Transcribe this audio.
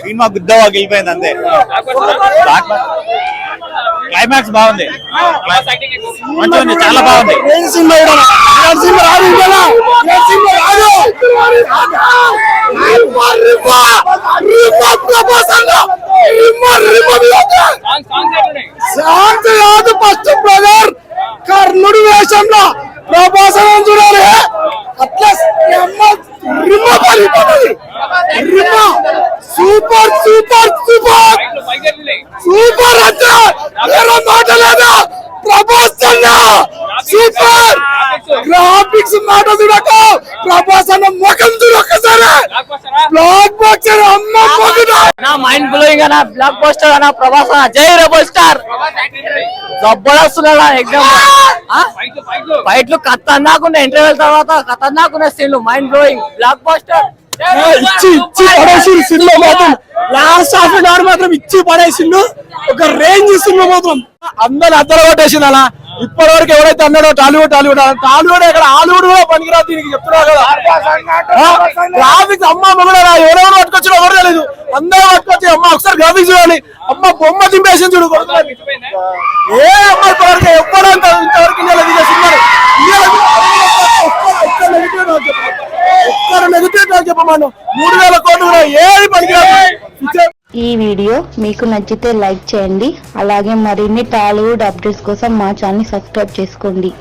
Cinema గుద్దవా గెలిపోయింది అంతే. Climax బాగుంది, మంచిగా ఉంది, చాలా బాగుంది. ఫస్ట్ బ్రదర్ కర్ణుడి వేషంలో ప్రభాసం చూడాలి. అట్లా సూపర్ సూపర్ సూపర్ సూపర్ అంటే మాట లేదా. ప్రభాస్ సూపర్ గ్రాఫిక్స్ మాట చూడక ప్రభాస్ అన్న ముఖం చూడొక్కసారి బ్లాక్ బస్టర్ అమ్మ నా మైండ్ బ్లోయింగ్ అన్న బ్లాక్ బస్టర్ అన్న ప్రభాస్ అన్న జై రెబల్ స్టార్ జబర్దస్త్ ఎగ్జామ్ ఫైట్లు ఖతర్నాకున్నాయి. ఇంటర్వ్యూల తర్వాత ఖతర్నాకున్నాయి సీన్లు, మైండ్ బ్లోయింగ్ బ్లాక్ బస్టర్. ఇచ్చి పడేసి సినిమా మాత్రం లాస్ట్ హాఫ్ అన్ అవర్ మాత్రం ఇచ్చి పడేసిండు. ఒక రేంజ్ సినిమా మాత్రం అందరు అద్దరు కొట్టేసింది. అలా ఇప్పటి వరకు ఎవరైతే అన్నాడో టాలీవుడ్ ఇక్కడ హాలీవుడ్ కూడా పనికిరా దీనికి చెప్తున్నా కదా. గ్రాఫిక్స్ అమ్మ కూడా ఎవరెవరు పట్టుకొచ్చినా ఎవరు తెలియదు, అందరూ పట్టుకొచ్చి అమ్మ ఒకసారి గ్రాఫిక్స్ చూడాలి. అమ్మ బొమ్మ దింపేసి చూడు. ఏ అమ్మ ఇప్పటివరకు ఎప్పుడంత ఇంతవరకు సినిమా నెగిటివ్ చెప్పమను. 3000 కోట్లు కూడా ఏది పనికిరాదు. ఈ వీడియో మీకు నచ్చితే లైక్ చేయండి. అలాగే మరిన్ని టాలీవుడ్ అప్డేట్స్ కోసం మా ఛానల్ సబ్స్క్రైబ్ చేసుకోండి.